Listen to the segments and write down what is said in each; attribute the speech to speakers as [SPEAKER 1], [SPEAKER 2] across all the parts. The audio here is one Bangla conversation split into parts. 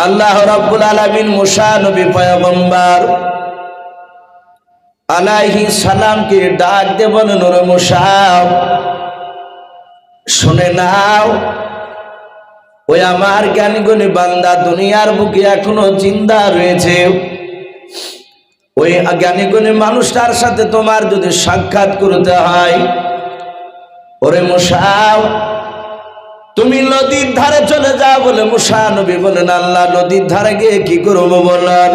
[SPEAKER 1] আল্লাহ রাব্বুল আলামিন মুসা নবী পয়গম্বর আলাইহিস সালামকে ডাক দিয়ে বলেন, ওরে মুসা, শুনে নাও, ওই আমার জ্ঞানী গুণী বান্দা দুনিয়ার বুকে এখনো জিন্দা রয়েছে। ওই জ্ঞানী গুণী মানুষটার সাথে তোমার যদি সাক্ষাৎ করতে হয়, ওরে মুসা, তুমি নদীর ধারে চলে যাও। বলে মুসা নবী বলেন, আল্লাহ নদীর ধারে গিয়ে কি করবো বলার?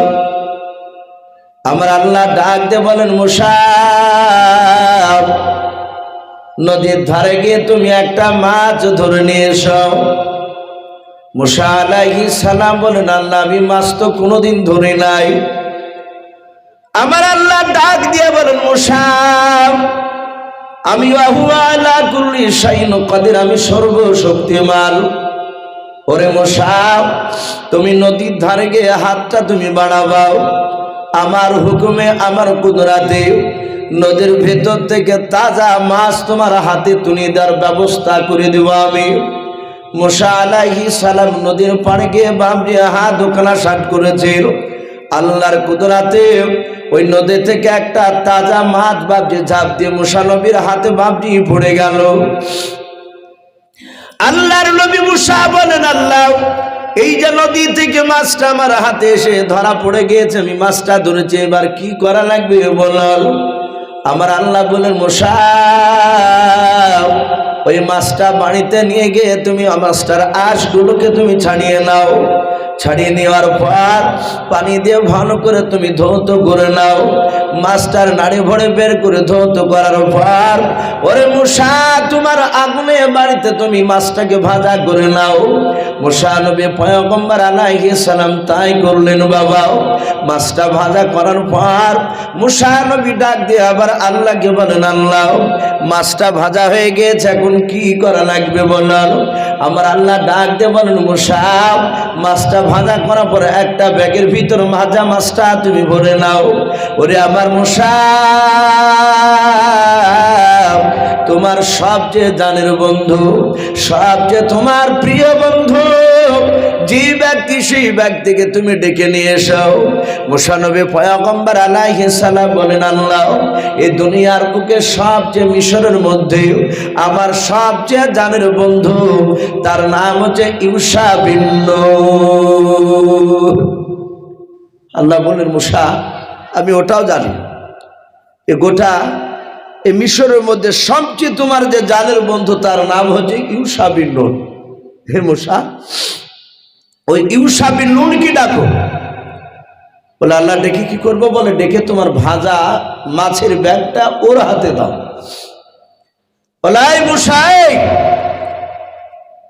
[SPEAKER 1] আমার আল্লাহ ডাক দিয়ে বলেন, মুসা, নদীর ধারে গিয়ে তুমি একটা মাছ ধরে নিয়ে এসো। মুসা আলাইহিস সালাম বলেন, আল্লাহ আমি মাছ তো কোনোদিন ধরি নাই। আমার আল্লাহ ডাক দিয়ে বলেন, মুসা, আমি আলা কুল্লি শাইইন কাদির, আমি সর্বশক্তিমান। ওরে মুসা, তুমি নদীর ধারে গিয়ে হাতটা তুমি বাড়াবাও, আমার হুকুমে আমার কুদরাতে নদীর ভেতর থেকে তাজা মাছ তোমার হাতে তুলে দেওয়ার ব্যবস্থা করে দেব আমি। মুসা আলাইহিস সালাম নদীর পাড়ে গিয়ে বাবরি হাত ওখানা সাট করেছিল। আল্লাহর কুদরাতে ওই নদী থেকে একটা তাজা মাছ বাবজি ঝাঁপ দিয়ে মুসা নবীর হাতে বাবজি পড়ে গেল। আল্লাহর নবী মুসা বলেন, আল্লাহ, এই যে নদী থেকে মাছটা আমার হাতে এসে ধরা পড়ে গিয়েছে, আমি মাছটা ধরেছি, এবার কি করা লাগবে বলল। আমার আল্লাহ বলেন, মুসা, ওই মাছটা বাড়িতে নিয়ে গিয়ে তুমি মাছটার আঁশগুলোকে তুমি ছাড়িয়ে নাও। ছাড়িয়ে নেওয়ার পর পানি দিয়ে ভালো করে তুমি ধৌত করে নাও। মাছটার নাড়ি ভরে বের করে ধৌত করার পর, ওরে মুসা, তোমার আগুনে বাড়িতে তুমি মাছটাকে ভাজা করে নাও। মুসা নবী পয়গম্বর আলাইহিস সালাম তাই করলেন। বাবা, মাছটা ভাজা করার পর মুসা নবী ডাক দিয়ে আবার আল্লাহকে বলেন, আল্লাহ, মাছটা ভাজা হয়ে গেছে, এখন কি করা লাগবে বলেন। আমার আল্লাহ ডাক দিয়ে বলেন, মুসা, মাছটা ভাজা করার পরে একটা ব্যাগের ভিতর ভাজা মাছটা তুমি ভরে নাও। ওরে আমার মুসা, তোমার সবচেয়ে জানের বন্ধু, সবচেয়ে তোমার প্রিয় বন্ধু যে ব্যক্তি, সেই ব্যক্তিকে তুমি ডেকে নিয়ে এসো। মুসা নবী পয়গম্বর আলাইহিস সালাম বলেন, আল্লাহ, এই দুনিয়ার বুকে সবচেয়ে মিশরের মধ্যে আমার সবচেয়ে জানের বন্ধু, তার নাম হচ্ছে ইউশা বিন নূন। আল্লাহ বলেন, মুসা, আমি ওটাও জানি, এ গোটা এই মিশরের মধ্যে সবচেয়ে তোমার যে জানের বন্ধু তার নাম হচ্ছে ইউশা বিন নূন। হে মুসা, ওই ইউশা বিন নূন কি ডাকো। বলে, আল্লাহ ডেকে কি করবো? বলে, ডেকে তোমার ভাজা মাছের ব্যাগটা ওর হাতে দাও। বলে, এই মুসা,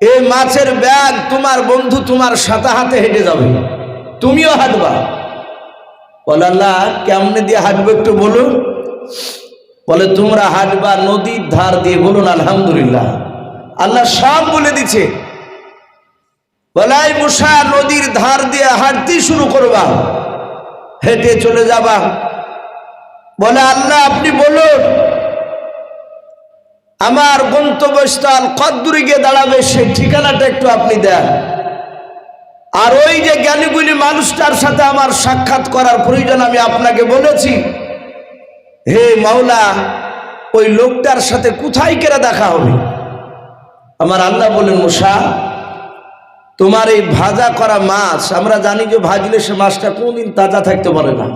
[SPEAKER 1] এই মাছের ব্যাগ তোমার বন্ধু তোমার সাথে হাতে হেঁটে যাবে, তুমিও হাঁটবা। বলে, আল্লাহ কেমনে দিয়ে হাঁটবো একটু বলুন। বলে, তোমরা হাঁটবা নদীর ধার দিয়ে। বলুন আলহামদুলিল্লাহ। আল্লাহ সব বলে দিচ্ছে। বলে, এই মুসা, নদীর ধার দিয়ে হাঁটতে শুরু করবা, হেঁটে চলে যাবা। বলে, আল্লাহ আপনি বলুন, আমার গন্তব্যস্থল কদ্দুরে গিয়ে দাঁড়াবে সেই ঠিকানাটা একটু আপনি দেন। আর ওই যে জ্ঞানীগুণী মানুষটার সাথে আমার সাক্ষাৎ করার প্রয়োজন আমি আপনাকে বলেছি, হে মাওলা, ওই লোকটার সাথে কোথায় কেরা দেখা হবে? আমার আল্লাহ বলেন, মুসা, তোমার এই ভাজা করা মাছ, আমরা জানি যে ভাজলে সে মাছটা কোনদিন তাজা থাকতে পারে না।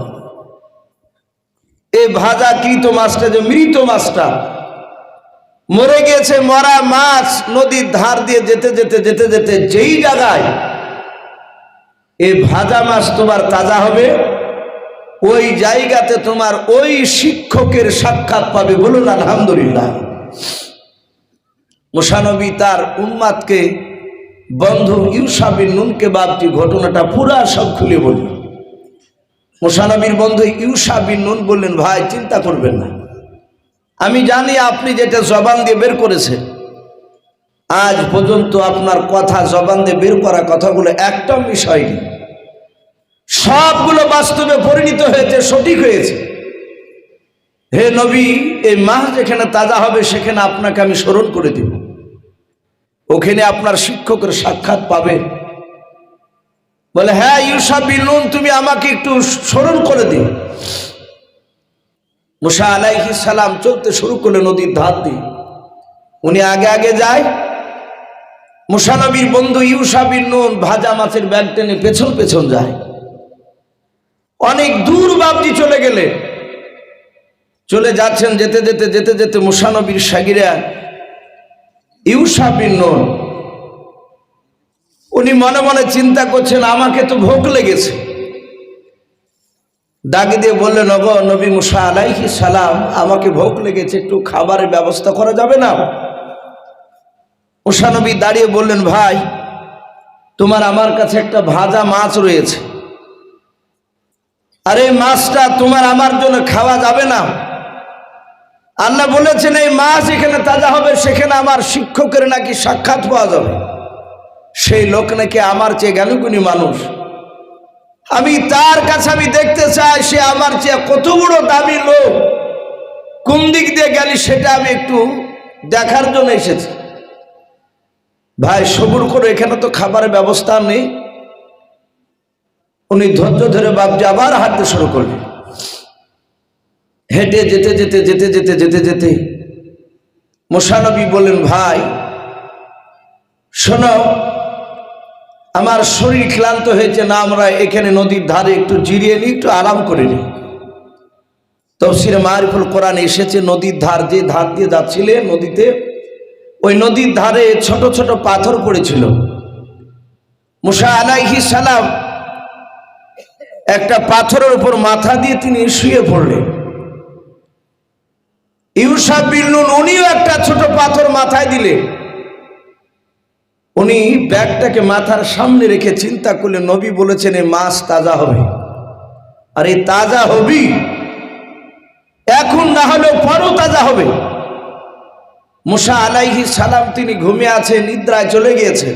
[SPEAKER 1] এই ভাজা কৃত মাছটা, যে মৃত মাছটা মরে গেছে, মরা মাছ নদীর ধার দিয়ে যেতে যেতে যেতে যেতে যেই জায়গায় এই ভাজা মাছ তোমার তাজা হবে, ওই জায়গাতে তোমার ওই শিক্ষকের সাক্ষাৎ পাবে। বলুন আলহামদুলিল্লাহ। মুসা নবী তার উম্মাদকে, বন্ধু ইউশা বিন নূনকে বাপটি ঘটনাটা পুরা সব খুলে বলল। মুসা নবীর বন্ধু ইউশা বিন নূন বললেন, ভাই চিন্তা করবেন না, আমি জানি আপনি যেটা জবান দিয়ে বের করেছেন, আজ পর্যন্ত আপনার কথা জবান দিয়ে বের করা কথাগুলো একটা বিষয় নেই, সবগুলো বাস্তবে পরিণত হয়েছে, সঠিক হয়েছে। হে নবী, এই মাছ যেখানে তাজা হবে সেখানে আপনাকে আমি স্মরণ করে দেব, ওখানে আপনার শিক্ষকের সাক্ষাৎ পাবেন। বলে, হ্যাঁ ইউসা বিন নুন, তুমি আমাকে একটু স্মরণ করে দিও। মুসা আলাইহিস সালাম চলতে শুরু করলে নদীর ধার দিয়ে। উনি আগে আগে যায়, মুসা নবীর বন্ধু ইউসা বিন নুন ভাজা মাছের ব্যাগ টেনে পেছন পেছন যায়। অনেক দূর বাবজি চলে গেলে, চলে যাচ্ছেন, যেতে যেতে যেতে যেতে মুসা নবীর সাগিরা ইউসা বিন নুন উনি মনে মনে চিন্তা করছেন, আমাকে তো ভোগ লেগেছে। ডাকি দিয়ে বললেন, ওগো নবী মুসা আলাইহিস সালাম, আমাকে ভোগ লেগেছে, একটু খাবারের ব্যবস্থা করা যাবে না? মুসা নবী দাঁড়িয়ে বললেন, ভাই তোমার আমার কাছে একটা ভাজা মাছ রয়েছে, আর এই মাছটা তোমার আমার জন্য খাওয়া যাবে না? আল্লাহ বলেছেন এই মাছ এখানে তাজা হবে, সেখানে আমার শিক্ষকের নাকি সাক্ষাৎ পাওয়া যাবে। সেই লোক নাকি আমার চেয়ে জ্ঞানীগুণী মানুষ, আমি তার কাছে আমি দেখতে চাই সে আমার চেয়ে কত বড় দামি লোক, কোন দিক দিয়ে গেলি সেটা আমি একটু দেখার জন্য এসেছি। ভাই সবুর করে, এখানে তো খাবারের ব্যবস্থা নেই। উনি ধৈর্য ধরে বাপজি আবার হাঁটতে শুরু করলেন। হেঁটে যেতে যেতে যেতে যেতে যেতে যেতে মুসা নবী বললেন, ভাই শোনো, আমার শরীর ক্লান্ত হয়েছে না, আমরা এখানে নদীর ধারে একটু জিরিয়ে নিই, একটু আরাম করে নিই। তাফসীরে মারিফুল কোরআনে এসেছে, নদীর ধার, যে ধার দিয়ে যাচ্ছিলেন নদীতে, ওই নদীর ধারে ছোট ছোট পাথর পড়েছিল। মুসা আলাইহিস সালাম একটা পাথরের উপর মাথা দিয়ে তিনি শুয়ে পড়লেন। ইউসা বিন নুন উনিও একটা ছোট পাথর মাথায় দিলেন। উনি ব্যাগটাকে মাথার সামনে রেখে চিন্তা করলেন, নবী বলেছেন এই মাছ তাজা হবে, আর এই তাজা হবি এখন, না হলেও পরও তাজা হবে। মুসা আলাইহিস সালাম তিনি ঘুমিয়ে আছে, নিদ্রায় চলে গিয়েছে।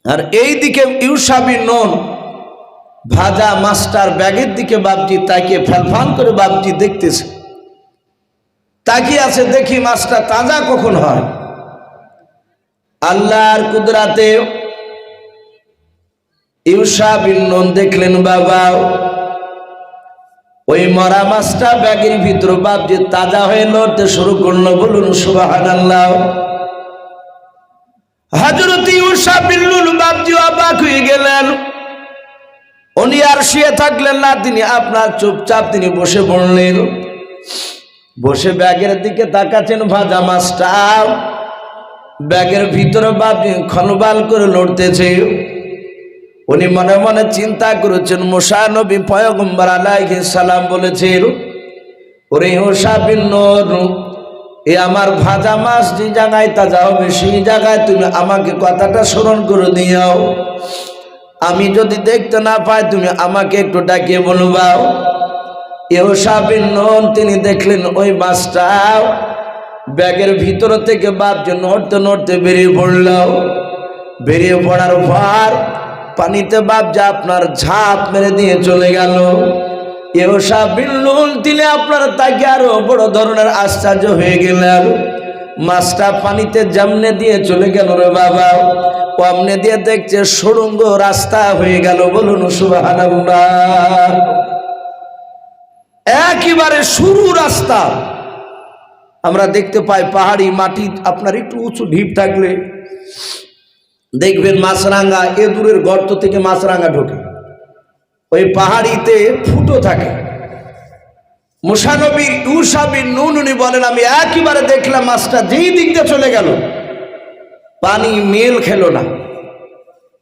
[SPEAKER 1] আর এই দিকে ইউসা বিন নুন ভাজা মাছটার ব্যাগের দিকে বাপজি তাকিয়ে ফ্যালফাল করে বাপজি দেখতেছে, তাকিয়ে আছে, দেখি মাছটা তাজা কখন হয়। আল্লাহর কুদরাতে ইউসা বিন নুন দেখলেন, বাবা ওই মরা মাছটা ব্যাগের ভিতর বাপজি তাজা হয়ে লড়তে শুরু করলো। বলুন সুবহানাল্লাহ। হযরত ইউসা বিন নুন বাপজি অবাক হয়ে গেলেন। উনি আর শুয়ে থাকলেন না, তিনি আপনার চুপচাপ তিনি বসে পড়লেন। বসে ব্যাগের দিকে তাকাচ্ছেন, ভাজা মাছটা ব্যাগের ভিতরে বাপজি খনবাল করে লড়তেছে। উনি মনে মনে চিন্তা করেছেন, মুসা নবী পয়গম্বর আলাইহিস সালাম বলেছেন, ওরে ইউসা বিন নুন, এ আমার ভাজা মাছ যে জায়গায় তাজা হবে সেই জায়গায় তুমি আমাকে কথাটা স্মরণ করে দিও। আমি যদি দেখতে না পাই তুমি আমাকে একটু ডাকিয়ে বলবা। ইউসা বিন নুন তিনি দেখলেন ওই মাছটা ব্যাগের ভিতর থেকে বাপজি নড়তে নড়তে বেরিয়ে পড়ল। বেরিয়ে পড়ার পর পানিতে বাপজি আপনার ঝাঁপ মেরে দিয়ে চলে গেল। ইউসা বিন নুন তিনি আপনার তাকে আরো বড় ধরনের আশ্চর্য হয়ে গেলেন। মাছটা পানিতে জামনে দিয়ে চলে গেল রে বাবা, অমনে দিয়ে দেখছে সুড়ঙ্গ রাস্তা হয়ে গেল। বলুন সুবহানাল্লাহ। একেবারে সরু রাস্তা আমরা দেখতে পাই, পাহাড়ি মাটি আপনার একটু উঁচু ঢিপ থাকলে দেখবেন মাছরাঙা, এ দূরের গর্ত থেকে মাছরাঙা ঢোকে, ওই পাহাড়িতে ফুটো থাকে। মুসা নবী ইউসা বিন নুন উনি বলেন, আমি একেবারে দেখলাম মাছটা যেই দিক দিয়ে চলে গেল পানি মেল খেলো না।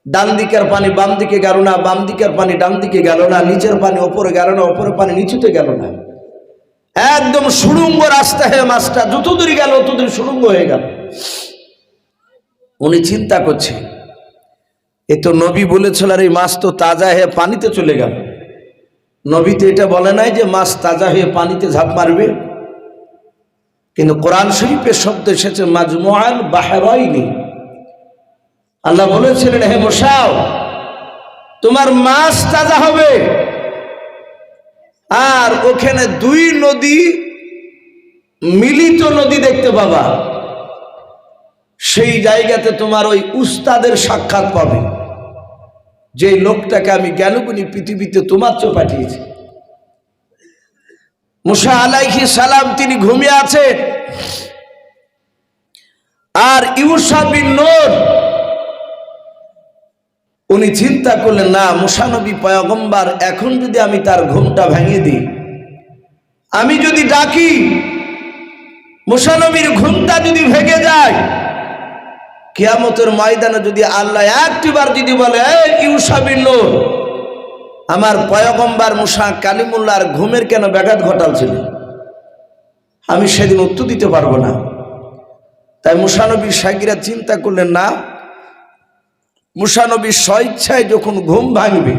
[SPEAKER 1] ডান দিকের পানি বাম দিকে গেল না, বাম দিকের পানি ডান দিকে গেল না, নিচের পানি ওপরে গেল না, ওপরের পানি নিচুতে গেল না, একদম সুড়ঙ্গ রাস্তা হয়ে মাছটা যত দূর গেল তত দূর সুড়ঙ্গ হয়ে গেল। উনি চিন্তা করছে, এ তো নবী বলেছিল আর এই মাছ তো তাজা হয়ে পানিতে চলে গেল। নবী তো এটা বলে নাই যে মাছ তাজা হয়ে পানিতে ঝাঁপ মারবে, কিন্তু কোরআন শরীফের শব্দ এসেছে মাজমুআল বাহরাইনি। আল্লাহ বলেছিলেন, হে মুসা তোমার মাছ তাজা হবে, আর ওখানে দুই নদী মিলিত নদী দেখতে পাবা, সেই জায়গাতে তোমার ওই উস্তাদের সাক্ষাৎ পাবে। যে লোকটাকে আমি জ্ঞানগুণী পৃথিবীতে তোমার চেয়ে পাঠিয়েছি। মুসা আলাইহিস সালাম তিনি ঘুমিয়ে আছেন, আর ইউসা বিন নূন উনি চিন্তা করলেন, না মুসা নবী পয়গম্বর, এখন যদি আমি তার ঘুমটা ভেঙে দিই, আমি যদি ডাকি, মুসা নবীর ঘুমটা যদি ভেঙে যায়, কিয়ামতের ময়দানে যদি আল্লাহ একটিবার যদি বলে, এই ইউসা বিন নূন, আমার পয়গম্বর মুসা কালিমুল্লাহর ঘুমের কেন ব্যাঘাত ঘটালছিল, আমি সেদিন উত্তর দিতে পারবো না। তাই মুসা নবীর সাগীরা চিন্তা করলেন, না মুসা নবীর স্বইচ্ছায় যখন ঘুম ভাঙবে,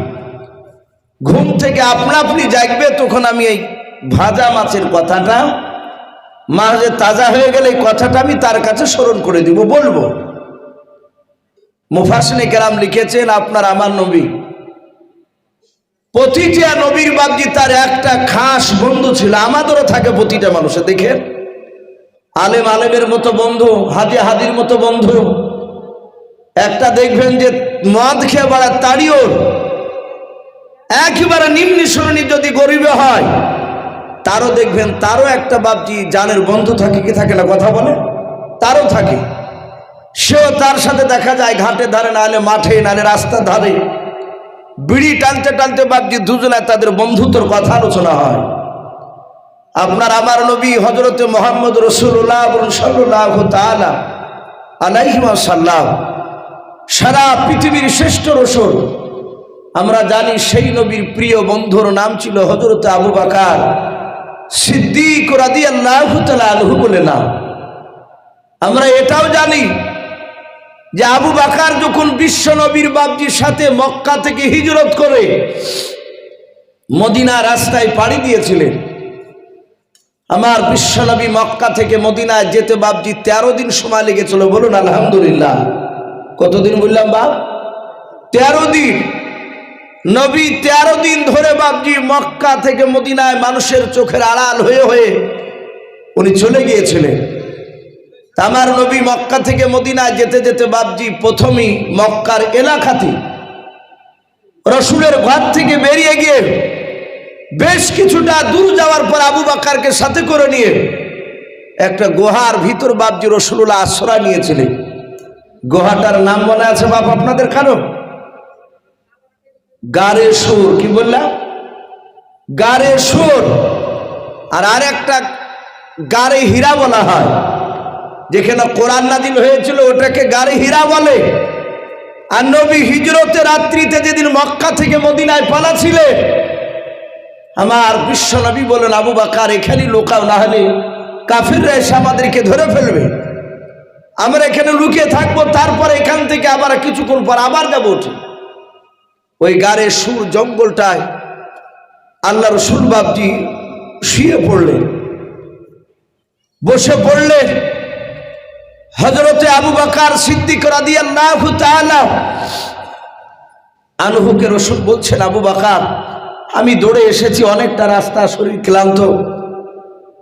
[SPEAKER 1] ঘুম থেকে আপনা আপনি জাগবে, তখন আমি এই ভাজা মাছের কথাটা মাঝে তাজা হয়ে গেলে এই কথাটা আমি তার কাছে স্মরণ করে দিব, বলবো। মুফাসসিরিনে কেরাম লিখেছেন, আপনার আমার নবী প্রতিটা নবীর বাপজি তার একটা খাস বন্ধু ছিল, আমাদেরও থাকে প্রতিটা মানুষের। দেখেন, আলেম আলেমের মতো বন্ধু, হাজি হাজির মতো বন্ধু। একটা দেখবেন যে মদ খেয়ে বাড়া তাড়িও, একেবারে নিম্ন শ্রেণী যদি গরিবে হয়, তারও দেখবেন তারও একটা বাপজি জানের বন্ধু থাকে, কি থাকে না, কথা বলে, তারও থাকে। সেও তার সাথে দেখা যায় ঘাটে ধারে, নাহলে মাঠে, নাহলে রাস্তার ধারে বিড়ি টানতে টানতে বাপজি দুজনায় তাদের বন্ধুত্বর কথা আলোচনা হয়। আপনার আমার নবী হযরতে মুহাম্মদ রাসূলুল্লাহ সাল্লাল্লাহু তাআলা আলাইহি ওয়াসাল্লাম সারা পৃথিবীর শ্রেষ্ঠ রাসূল। আমরা জানি সেই নবীর প্রিয় বন্ধুর নাম ছিল হযরতে আবু বকর সিদ্দিক রাদিয়াল্লাহু তাআলা আনহু বলে নাম। আমরা এটাও জানি যে আবু বকর যখন বিশ্ব নবীর বাপজির সাথে মক্কা থেকে হিজরত করে মদিনা রাস্তায় পাড়ি দিয়েছিলেন, আমার বিশ্ব নবী মক্কা থেকে মদিনায় যেতে বাপজি 13 দিন সময় লেগেছিল। বলুন আলহামদুলিল্লাহ। কতদিন বললাম বাপ? 13 দিন। নবী 13 দিন ধরে বাপজি মক্কা থেকে মদিনায় মানুষের চোখের আড়াল হয়ে হয়ে উনি চলে গিয়েছিলেন। আমার নবী মক্কা থেকে মদিনায় যেতে যেতে বাপজি প্রথমেই মক্কার এলাকাতে রসুলের ঘর থেকে বেরিয়ে গিয়ে বেশ কিছুটা দূর যাওয়ার পর আবু বকরকে সাথে করে নিয়ে একটা গুহার ভিতর বাপজি রাসূলুল্লাহ আশ্রয় নিয়েছিলেন। গুহাটার নাম মনে আছে বাপ আপনাদের কারো? গারে সুর। কি বললাম? গারে সুর। আর আরেকটা গারে হীরা বলা হয়, যেখানে কোরআন নাজিল হয়েছিল ওটাকে গারে হীরা বলে। আর নবী হিজরতে রাত্রিতে যেদিন মক্কা থেকে মদিনায় পালাছিলেন, আমার বিশ্ব নবী বলেন, আবু বকর এখানেই লুকাও, না হলে কাফিররা এসে আমাদেরকে ধরে ফেলবে। আমরা এখানে লুকিয়ে থাকবো, তারপরে এখান থেকে আবার কিছুক্ষণ পর আবার যাবো। ওই গারে সুর জঙ্গলটায় আল্লাহ রসুল বাপজি শুয়ে পড়লেন, বসে পড়লেন। হযরতে আবু বকর সিদ্দিক রাদিয়াল্লাহু তাআলা আনহুকে রসুল বলছেন, আবু বকর আমি দৌড়ে এসেছি অনেকটা রাস্তা, শরীর ক্লান্ত,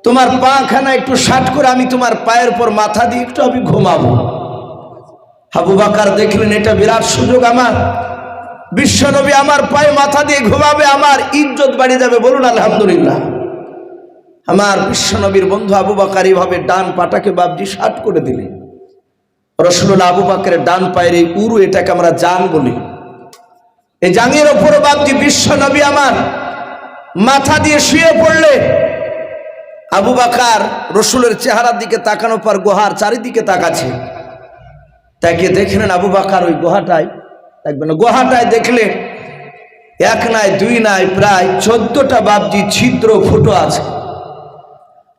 [SPEAKER 1] তোমার পাখানা একটু শাট করে আমি তোমার পায়ের উপর মাথা দিয়ে একটু আমি ঘুমাবো। আবু বকর দেখলেন এটা বিরাট সুযোগ, আমার বিশ্বনবী আমার পায়ে মাথা দিয়ে ঘুমাবে, আমার ইজ্জত বাড়িয়ে যাবে। বলুন আলহামদুলিল্লাহ। আমার বিশ্বনবীর বন্ধু আবু বকর এইভাবে ডান পাটাকে বাপজি শাট করে দিলেন। রাসূলুল্লাহ আবু বকরের ডান পায়ের এই উরু, এটাকে আমরা জান বলি, এই জাঙের ওপরে বাপজি বিশ্বনবী আমার মাথা দিয়ে শুয়ে পড়লে আবু বকর রাসূলের চেহারার দিকে তাকানোর পর গুহার চারিদিকে তাকাচ্ছে। তাকে দেখলেন আবু বকর ওই গুহাটায়, দেখবেন গুহাটায় দেখলেন এক নাই দুই নাই প্রায় 14টা বাপজি ছিদ্র ফুটো আছে।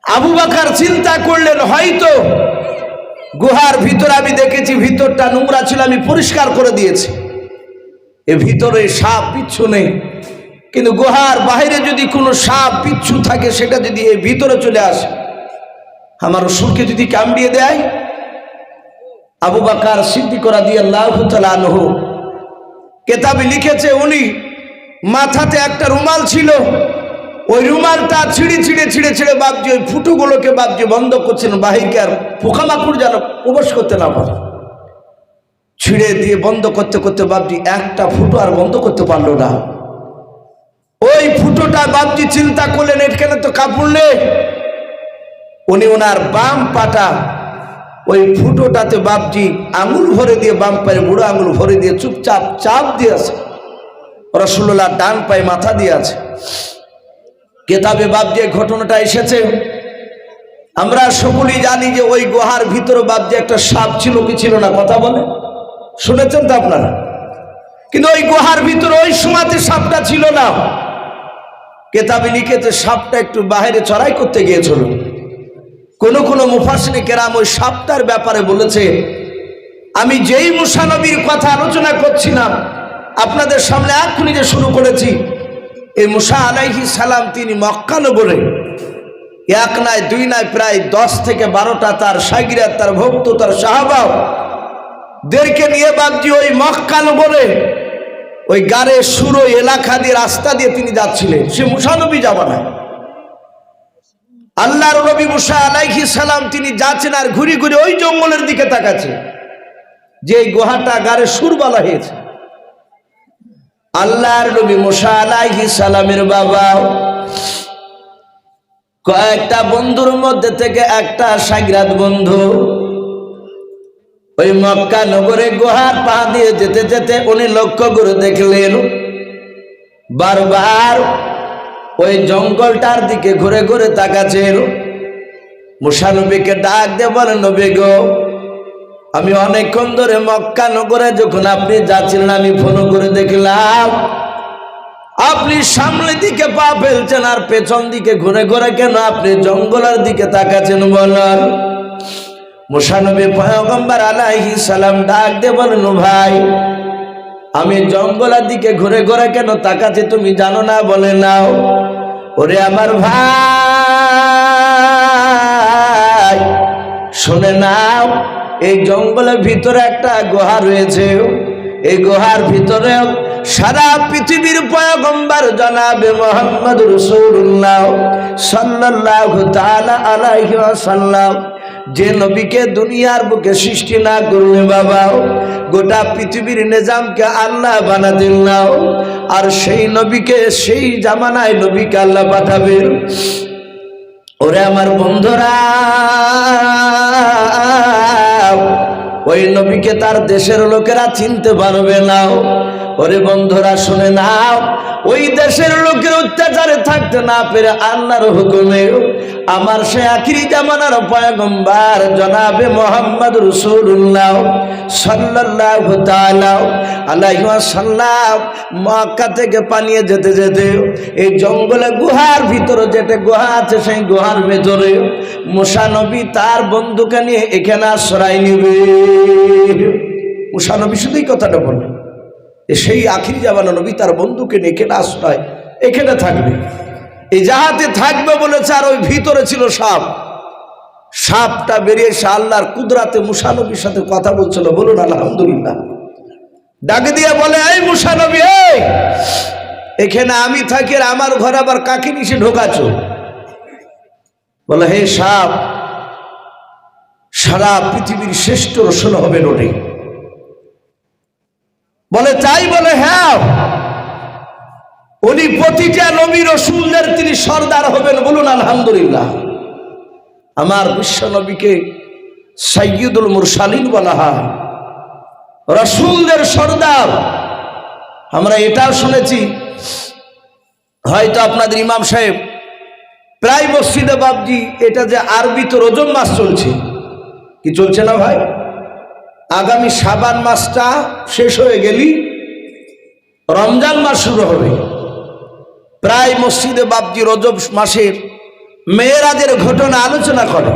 [SPEAKER 1] আবু বকর চিন্তা করলেন, হয়তো গুহার ভিতরে আমি দেখেছি ভিতরটা নোংরা ছিল, আমি পরিষ্কার করে দিয়েছি, এ ভিতরে সাপ বিচ্ছু নেই, কিন্তু গুহার বাইরে যদি কোনো সাপ বিচ্ছু থাকে সেটা যদি এই ভিতরে চলে আসে, আমার রাসূলকে যদি কামড়িয়ে দেয়। আবু বকর সিদ্দিক রাদিয়াল্লাহু তাআলা আনহু কিতাবে লিখেছে, উনি মাথাতে একটা রুমাল ছিল, ওই রুমালটা ছিঁড়ে ছিঁড়ে ছিঁড়ে ছিঁড়ে বাপজি ওই ফুটোগুলোকে বাপজি বন্ধ করছেন, বাহিরকে আর পোকামাকড় যেন প্রবেশ করতে না পারে। ছিঁড়ে দিয়ে বন্ধ করতে করতে বাপজি একটা ফুটো আর বন্ধ করতে পারলো না। ওই ফুটোটা বাপজি চিন্তা করলেন এখানে তো কাপড় নেই। উনি ওনার বাম পাটা ওই ফুটোটাতে বাপজি আঙুল ভরে দিয়ে, বাম পায়ে বুড়ো আঙুল ভরে দিয়ে চুপচাপ চাপ দিয়েছে। রাসূলুল্লাহ ডান পায়ে মাথা দিয়ে আছে। কেতাবে বাপজি ঘটনাটা এসেছে। আমরা সকলেই জানি যে ওই গুহার ভিতরে বাপজি একটা সাপ ছিল কি ছিল না, কথা বলে শুনেছেন তো আপনারা। কিন্তু ওই গুহার ভিতরে ওই সময়তে সাপটা ছিল না। কেতাবে লিখেছে সাপটা একটু বাইরে চড়াই করতে গিয়েছিল। কোন কোন মুফাসসির কেরাম ওই সাপটার ব্যাপারে বলেছে, আমি যেই মুসা নবীর কথা আলোচনা করছিলাম আপনাদের সামনে এক্ষুনি যে শুরু করেছি, এই মুসা আলাইহিস সালাম তিনি মক্কা নগরে এক নয় দুই নয় প্রায় 10 থেকে 12টা তার শাগিরাত, তার ভক্ত, তার সাহাবা দেরকে নিয়ে বাপজি ওই মক্কা নগরে ওই গারে সুর এলাকা দিয়ে রাস্তা দিয়ে তিনি যাচ্ছিলেন। সে মুসা নবী জামানা আল্লাহর নবী মুসা আলাইহিস সালাম তিনি যাচ্ছেন আর ঘুরে ঘুরে ওই জঙ্গলের দিকে তাকাচ্ছে যে এই গুহাটা গারে সুর বলা হয়েছে। আল্লাহর নবী মুসা আলাইহিস সালামের বাবা কয়েকটা বন্ধুর মধ্যে থেকে একটা শাগিরাত বন্ধু ওই মক্কা নগরে গুহার পা দিয়ে যেতে যেতে উনি লক্ষ্য করে দেখলেন বারবার ওই জঙ্গলটার দিকে ঘুরে ঘুরে তাকাচ্ছেন। মুসা নবীকে ডাক দিয়ে বলেন, নবী গো, আমি অনেকক্ষণ ধরে মক্কা নগরে যখন আপনি যাচ্ছিলেন আমি ফোন করে দেখলাম আপনি সামনের দিকে পা ফেলছেন আর পেছন দিকে ঘুরে ঘুরে কেন আপনি জঙ্গলের দিকে তাকাচ্ছেন বলেন। মুসা নবী পয়গম্বর আলাইহিস সালাম ডাক দিয়ে বলেন, ভাই আমি জঙ্গলের দিকে ঘুরে ঘুরে কেন তাকাচ্ছি তুমি জানো না? বলে নাও। ওরে আমার ভাই শুনে নাও, এই জঙ্গলের ভিতরে একটা গুহা রয়েছে। এই গুহার ভিতরে সারা পৃথিবীর পয়গম্বর জনাবে মুহাম্মদ রাসূলুল্লাহ সাল্লাল্লাহু তাআলা আলাইহি ওয়াসাল্লাম যে নবীকে দুনিয়ার বুকে সৃষ্টি না করলে বাবা গোটা পৃথিবীর নিজামকে আল্লাহ বানাতেন না, আর সেই নবীকে সেই জামানায় নবীকে আল্লাহ পাঠাবেন। ওরে আমার বন্ধুরা, ওই নবীকে তার দেশের লোকেরা চিনতে পারবে না। ওরে বন্ধুরা শুনে নাও, ওই দেশের লোকের অত্যাচারে থাকতে না পেরে আল্লাহর হুকুমে আমার সে আখিরি জামানার পয়গম্বর জনাবে মুহাম্মদ রাসূলুল্লাহ সাল্লাল্লাহু তাআলা আলাইহি ওয়াসাল্লাম মক্কা থেকে পালিয়ে যেতে যেতে এই জঙ্গলে গুহার ভিতরে যেটা গুহা আছে সেই গুহার ভেতরে মুসা নবী তার বন্ধুকে নিয়ে এখানে আশ্রয় নেবে। মুসা নবী শুধুই কথাটা বললেন, সেই আখিরি জামানা নবী তার বন্ধুকে নিয়ে এখানে আশ্রয় এখানে থাকবে, এই জাহাজে থাকবে বলেছে। আর ওই ভিতরে ছিল সাপ। সাপটা বেরিয়ে এসে আল্লাহর কুদরাতে মুসা নবীর সাথে কথা বলছিল। বলুন আলহামদুলিল্লাহ। ডাকে দিয়ে বলে, এই মুসা নবী, এই এখানে আমি থাকি আর আমার ঘরে আবার কাকে নিচে ঢোকাচ্ছ? বলে, হে সাপ, সারা পৃথিবীর শ্রেষ্ঠ রসুল হবেন ওরে। বলে তাই? বলে হ্যাঁ, উনি প্রতিটা নবী রসুলদের তিনি সর্দার হবেন। বলুন আলহামদুলিল্লাহ। আমার বিশ্ব নবীকে সাইয়্যিদুল মুরসালিন বলা হয়, রসুলদের সর্দার। আমরা এটাও শুনেছি, হয়তো আপনাদের ইমাম সাহেব প্রায় মসজিদে বাবজি এটা যে আরবিতে রজব মাস চলছে, কি চলছে না ভাই? আগামী শাবান মাসটা শেষ হয়ে গেলি রমজান মাস শুরু হবে। প্রায় মসজিদে বাবজি রজব মাসের মেয়েরাজের ঘটনা আলোচনা করে।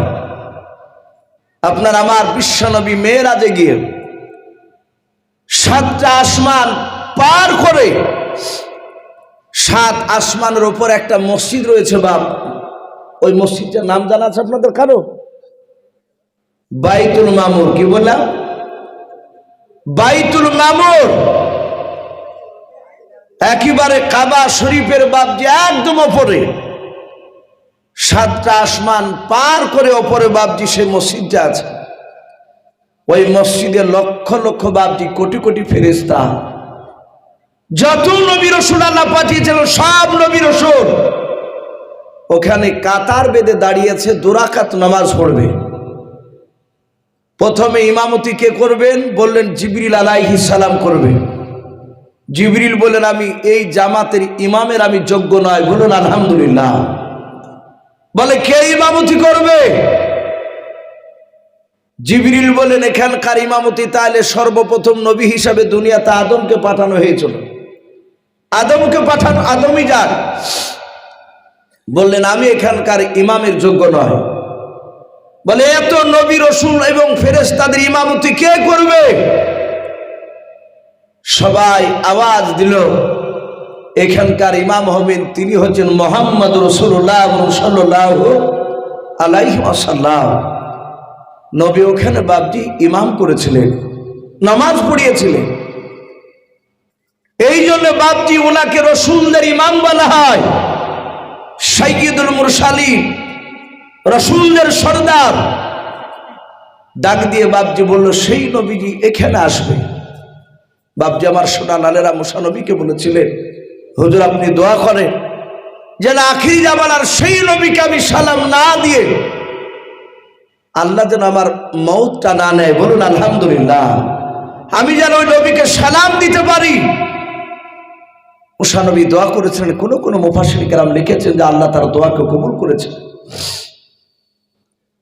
[SPEAKER 1] আপনার আমার বিশ্বনবী মেয়েরাজে গিয়ে 7টা আসমান পার করে 7 আসমানের উপর একটা মসজিদ রয়েছে বাপ। ওই মসজিদটার নাম জানা আছে আপনাদের কারো? বাইতুল মামুর। কি বললাম? বাইতুল মামুর। একেবারে কাবা শরীফের বাবজি একদম ওপরে, 7টা আসমান পার করে ওপরে বাবজি সেই মসজিদটা আছে। ওই মসজিদে লক্ষ লক্ষ বাপজি, কোটি কোটি ফেরেশতা, যত নবী রাসূল আল্লাহ পাঠিয়েছিল সব নবী রাসূল ওখানে কাতার বেঁধে দাঁড়িয়েছে, 2 রাকাত নামাজ পড়বে। প্রথমে ইমামতি কে করবেন? বললেন জিবরিল আলাইহিস সালাম করবে। জিবরিল বলেন আমি এই জামাতের ইমামের আমি যোগ্য নয়। বলুন আলহামদুলিল্লাহ। বলে কে ইমামতি করবে? জিবরিল বলেন এখানকার ইমামতি তাহলে সর্বপ্রথম নবী হিসাবে দুনিয়াতে আদমকে পাঠানো হয়েছিল, আদমকে পাঠানো, আদমই যাক। বললেন আমি এখানকার ইমামের যোগ্য নয়। বলে এত নবী রাসূল এবং ফেরেশতাদের ইমামতি কে করবে? সবাই আওয়াজ দিল এখানকার ইমাম হবেন তিনি হচ্ছেন মুহাম্মদ রাসূলুল্লাহ সাল্লাল্লাহু আলাইহি ওয়াসাল্লাম। নবী ওখানে বাপজি ইমাম করেছিলেন, নামাজ পড়িয়েছিলেন। এই জন্য বাপজি ওনাকে রাসূলদের ইমাম বলা হয়, সাইয়্যিদুল মুরসালিন, রাসূলদের সরদার। ডাক দিয়ে বাপজি বলল সেই নবীজি এখানে আসবে। বাপজি আমার সোনা লালেরা মুসা নবীকে বলেছিলেন হুজুর আপনি দোয়া করেন যেন আখিরি জামানার সেই নবীকে আমি সালাম না দিয়ে আল্লাহ যেন আমার মওতটা না নেয়। বলুন আলহামদুলিল্লাহ। আমি যেন ওই নবীকে সালাম দিতে পারি। মুসা নবী দোয়া করেছিলেন। কোন কোন মুফাসসির কেরাম লিখেছেন যে আল্লাহ তার দোয়াকে কবুল করেছেন।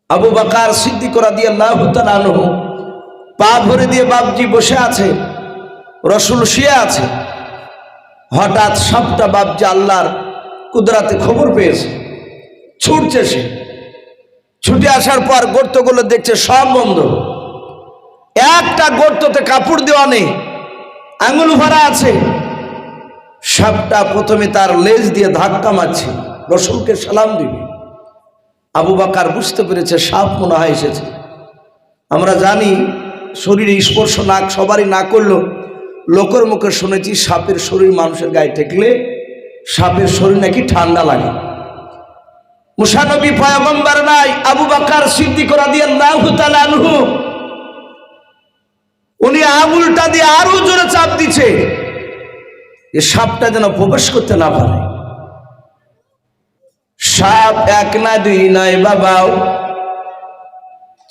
[SPEAKER 1] আবু বকর সিদ্দিক রাদিয়াল্লাহু তাআলা আনহু পা ভরে দিয়ে বাপজি বসে আছে, রাসূল শুয়ে আছে। হঠাৎ সাপটা বাপজি আল্লাহর কুদরতে খবর পেয়েছে, ছুটছে। সে ছুটে আসার পর গর্তগুলো দেখছে সব বন্ধ, একটা গর্ততে কাপড় দেওয়া নেই, আঙুল ভরা আছে। সাপটা প্রথমে তার লেজ দিয়ে ধাক্কা মারছে, রাসূলকে সালাম দিবে। আবু বকর বুঝতে পেরেছে সাপ মনে হয় এসেছে। আমরা জানি শরীরে স্পর্শ না সবারই না করলেও লোকের মুখে শুনেছি সাপের শরীর মানুষের গায়ে ঠেকলে সাপের শরীর নাকি ঠান্ডা লাগে। মুসা নবী পয়গম্বর নাই, আবু বকর সিদ্দিক রাদিয়াল্লাহু তাআলা আনহু উনি আঙুলটা দিয়ে আরো জোরে চাপ দিচ্ছে যে সাপটা যেন প্রবেশ করতে না পারে। সাপ এক না দুই নয় বাবাও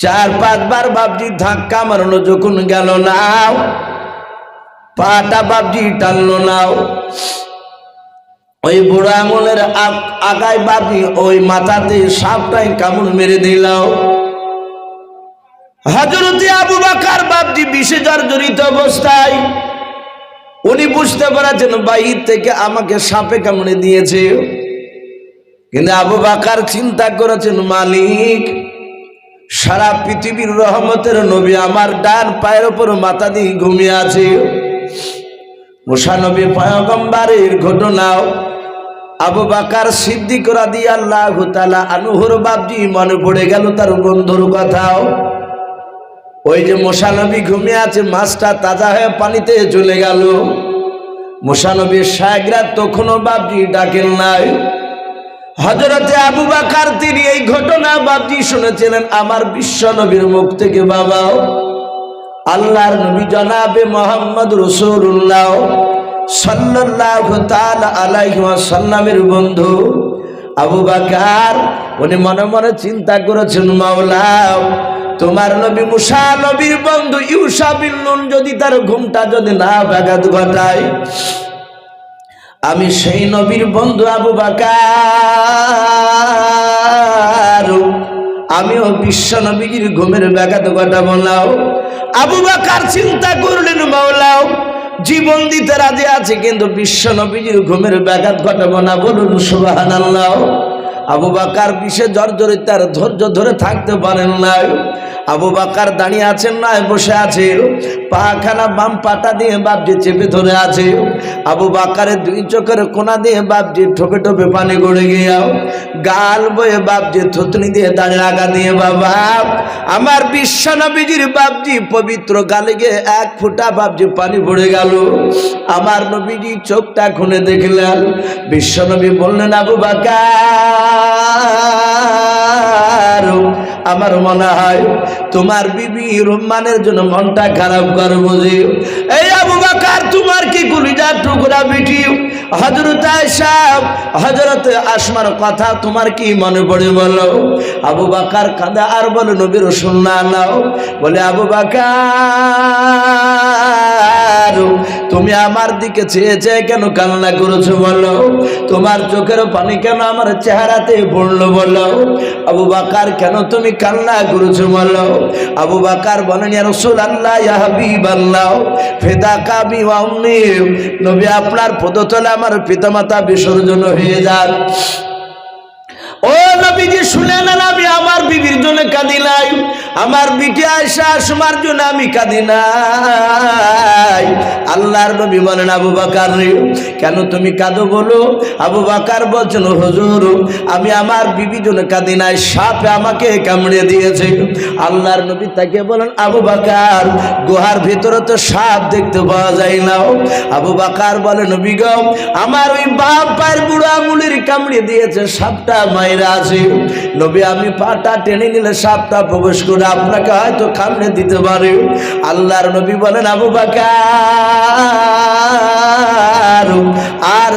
[SPEAKER 1] 4-5 বার বাপজি ধাক্কা মারলো, যখন গেল নাও পাটা বাপজি টানলো নাও, ওই বুড়ো আঙুলের আগায় বাপজি ওই মাথাতে সাপটাই কামড় মেরে দিলাও। হযরতে আবু বকর বাপজি বিষে জর্জরিত অবস্থায়, উনি বুঝতে পারছেন বাহির থেকে আমাকে সাপে কামড়ে দিয়েছে। কিন্তু আবু বকর চিন্তা করেছেন মালিক সারা পৃথিবীর রহমতের নবী আমার ডান পায়ের উপর মাথা দিয়ে ঘুমিয়ে আছে। মুসা নবী পয়গম্বরের ঘটনাও আবু বকর সিদ্দিক রাদিয়াল্লাহু তাআলা আনহুর বাপজি মনে পড়ে গেল তার বন্ধুর কথাও। ওই যে মুসা নবী ঘুমিয়ে আছে, মাছটা তাজা হয়ে পানিতে চলে গেল। মুসা নবীর শায়গরা তখনও বাপজি ডাকেন নাই। হযরতে আবু বকর তিনি এই ঘটনা বাপজি শুনেছিলেন আমার বিশ্ব নবীর মুখ থেকে। বাবাও আল্লাহর নবী জনাবে মুহাম্মদ রাসূলুল্লাহ সাল্লাল্লাহু তাআলা আলাইহি ওয়াসাল্লামের বন্ধু আবু বকর উনি মনে মনে চিন্তা করেছেন মাওলা তোমার নবী মুসা নবীর বন্ধু ইউসা বিন নুন যদি তার ঘুমটা যদি না ব্যাঘাত ঘটায়, আমি সেই নবীর বন্ধু আবু বকর আমিও বিশ্ব নবীর ঘুমের ব্যাঘাত ঘটাবো না। আবু বকর চিন্তা করলেন মাওলা জীবন দিতে রাজি আছে কিন্তু বিশ্ব নবীর ঘুমের ব্যাঘাত ঘটাবো না। বলুন সুবহানাল্লাহ। আবু বকর বিষে জর্জরিত, তার ধৈর্য ধরে থাকতে পারেন না। আবু বকর দাঁড়িয়ে আছেন না বসে আছে, পাখানা বাম পাটা দিয়ে বাপজি চেপে ধরে আছে। আবু বকরের 2 চোখের কোনা দিয়ে বাপজি ঠোপে ঠোপে পানি গড়ে গিয়াও, গাল বয়ে বাপজি থুতনি দিয়ে দাঁড়িয়ে আগা দিয়ে বাবা আমার বিশ্ব নবীজির বাপজি পবিত্র গালে গিয়ে 1 ফোঁটা বাপজি পানি পড়ে গেল। আমার নবীজি চোখটা খুলে দেখলেন, বিশ্ব নবী বললেন আবু বকর আমার মনে হয় তোমার বিবি রুম্মানের জন্য মনটা খারাপ করে বুঝি। এই আবু বকর তোমার কি কলিজার টুকরা বেটি হযরত আয়েশা হযরত আসমার কথা তোমার কি মনে পড়ে বলো? আবু বকর কাঁদে আর বলে নবীর সুন্নাহ নাও। বলে আবু বকর তুমি আমার দিকে চেয়ে চেয়ে কেন কান্না করেছো বলো? তোমার চোখের পানি কেন আমার চেহারাতে পড়লো বলো? আবু বকর কেন তুমি কান্না করেছো বলো? আবু বকর বলেন ইয়া রাসূলুল্লাহ ইয়া হাবিবাল্লাহ ফিদাকা বি ওয়া উম্মি, নবী আপনার পদতলে আমার পিতামাতা বিসর্জন হয়ে যান। ও নবীজি শুনে নেন, আমি আমার বিবির জন্য কাঁদি নাই, আমার বিটি আয়েশা আসমার জন্য আমি কাঁদি নাই। আল্লাহর নবী বলেন আবু বকর কেন তুমি কাঁদো বলো? আবু বকর বলছেন হুজুর আমি আমার বিবির জন্য কাঁদি নাই, সাপে আমাকে কামড়ে দিয়েছে। আল্লাহর নবী তাকে বলেন আবু বকর গুহার ভিতরে তো সাপ দেখতে পাওয়া যায় না। আবু বকর বলে নবী গো আমার ওই বাপ পায়ের বুড়ো আঙুলের কামড়ে দিয়েছে, সাপটা মাইরা আছে। নবী আমি পাটা টেনে নিলে সাপটা প্রবেশ করে আপনাকে হয়তো কামড়ে দিতে পারে। আল্লাহর নবী বলেন আবু বকর আর